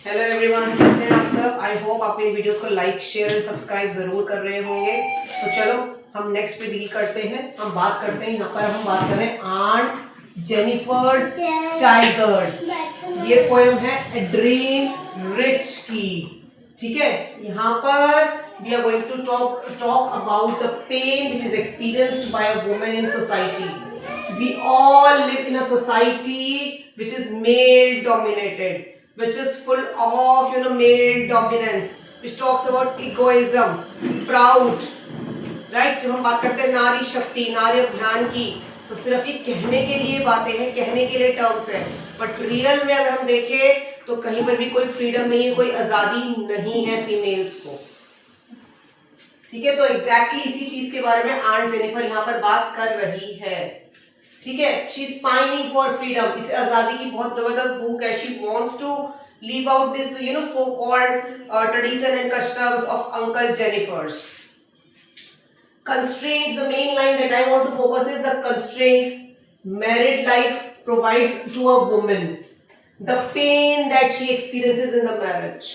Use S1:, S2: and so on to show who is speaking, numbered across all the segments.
S1: Hello everyone, कैसे हैं आप सब। आई होप आप मेरी वीडियोस को लाइक शेयर एंड सब्सक्राइब जरूर कर रहे होंगे। तो चलो हम नेक्स्ट पे डील करते हैं। हम बात करते हैं, यहाँ पर हम बात कर रहे हैं ऑन जेनिफर्स टाइगर्स। ये पोएम है ए ड्रीम रिच की। ठीक है, यहाँ पर we are going to talk about the pain which is experienced by a woman in society. We all live in a society which is male dominated, which is full of male dominance, which talks about egoism, proud, right? जब हम बात करते हैं नारी शक्ति, नारी अभियान की, तो सिर्फ ये कहने के लिए बातें हैं, कहने के लिए टर्म्स हैं, बट रियल में अगर हम देखें तो कहीं पर भी कोई फ्रीडम नहीं है, कोई आजादी नहीं है फीमेल्स को। ठीक है, तो एग्जैक्टली इसी चीज के बारे में आंट जेनिफर यहाँ पर बात कर रही है। ठीक है, she is pining for freedom. इसे आजादी की बहुत जबरदस्त भूख है। She wants to leave out this so called tradition and customs of uncle Jennifer's. Constraints, the main line that I want to focus is the constraints married life provides to a woman, the pain that she experiences in the marriage.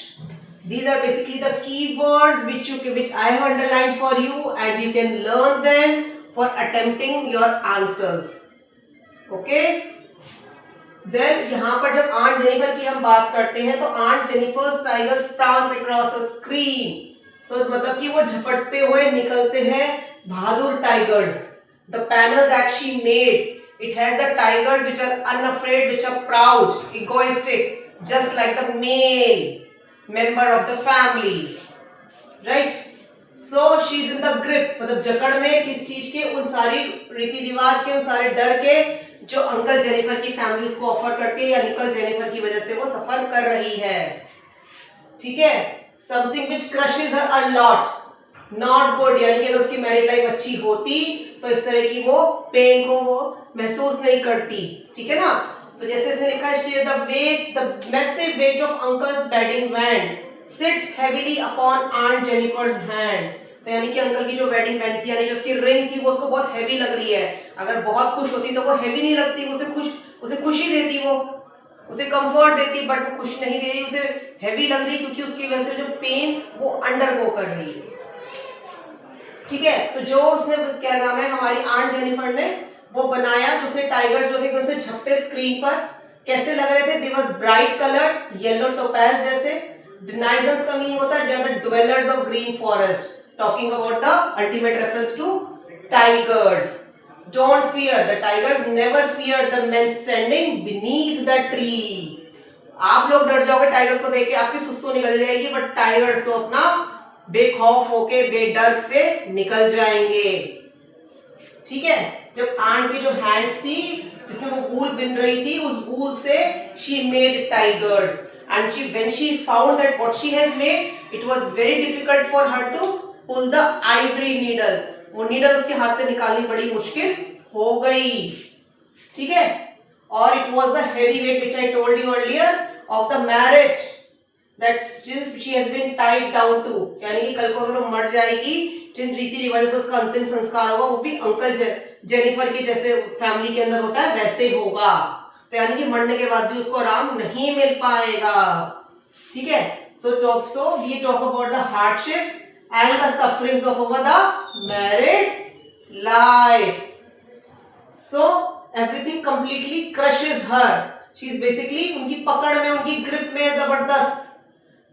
S1: These are basically the keywords which I have underlined for you, and you can learn them for attempting your answers. Okay? Then यहाँ पर जब aunt Jennifer की हम बात करते हैं तो aunt Jennifer's tigers prance across a screen. So मतलब कि वो झपटते हुए निकलते हैं बहादुर tigers. The panel that she made, it has the tigers which are unafraid, which are proud, egoistic, just like the male member of the family, right? So she is in the grip, मतलब जकड़ में किस चीज के? उन सारी रीति रिवाज के, उन सारे डर के जो अंकल जेनिफर की फैमिली उसको ऑफर करती है, या अंकल जेनिफर की वजह से वो सफर कर रही है। ठीक है, something which crushes her a lot, not good, यानी कि अगर उसकी मैरिड लाइफ अच्छी होती तो इस तरह की वो पेन को वो महसूस नहीं करती। ठीक है ना? तो जैसे इसने लिखा है, the massive weight of uncle's wedding band sits heavily upon aunt Jennifer's hand. तो यानी कि अंकल की जो वेडिंग बैंड थी, यानी जो उसकी रिंग थी, वो उसको बहुत हैवी लग रही है। अगर बहुत खुश होती तो वो हैवी नहीं लगती, उसे खुशी देती, वो उसे कंफर्ट देती, बट वो खुश नहीं दे रही, उसे हैवी लग रही, क्योंकि उसकी वजह से जो पेन वो अंडरगो कर रही है। ठीक है, तो जो उसने क्या नाम है हमारी आंट जेनिफर ने वो बनाया, तो उसने टाइगर्स जो थे एकदम से झपटे स्क्रीन पर, कैसे लग रहे थे? They were bright coloured, yellow topaz जैसे। डिनाइजर्स का मीनिंग होता है the dwellers of green forest, talking about the ultimate reference to tigers. Don't fear, the tigers never fear the men standing beneath the tree. आप लोग डर जाओगे tigers को देख के, आपकी सुसु निकल जाएगी, बट टाइगर्स तो अपना बेखौफ होके बेडर से निकल जाएंगे। ठीक है, जब आंट की जो हैंड्स थी जिसमें वो वूल बिन रही थी, उस वूल से she made tigers, and when she found that what she has made, it was very difficult for her to pull the ivory needle. वो नीडल उसके हाथ से निकालनी बड़ी मुश्किल हो गई। ठीक है, और it was the heavy weight which I told you earlier of the marriage that still she has been tied down to, यानी कि कल को अगर वो मर जाएगी, जिन रीति रिवाज से उसका अंतिम संस्कार होगा वो भी अंकल जेनिफर के जैसे फैमिली के अंदर होता है वैसे होगा। तो यानी कि मरने के बाद भी उसको आराम नहीं मिल पाएगा। ठीक है, so we talk about the hardships and the sufferings of over the married life. So everything completely crushes her. She is basically उनकी पकड़ में, उनकी ग्रिप में जबरदस्त।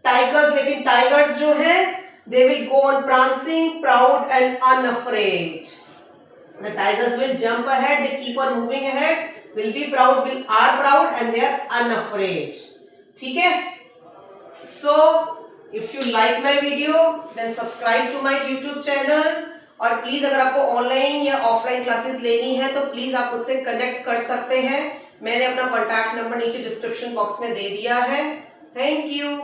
S1: टाइगर्स, लेकिन टाइगर्स जो है they will go on prancing, proud and unafraid. The tigers will jump ahead, they keep on moving ahead, will be proud, are proud and they are unafraid. ठीक है? So if you like my video then subscribe to my YouTube channel, और please अगर आपको online या offline classes लेनी है तो please आप मुझसे कनेक्ट कर सकते हैं। मैंने अपना कॉन्टैक्ट नंबर नीचे डिस्क्रिप्शन बॉक्स में दे दिया है। Thank you.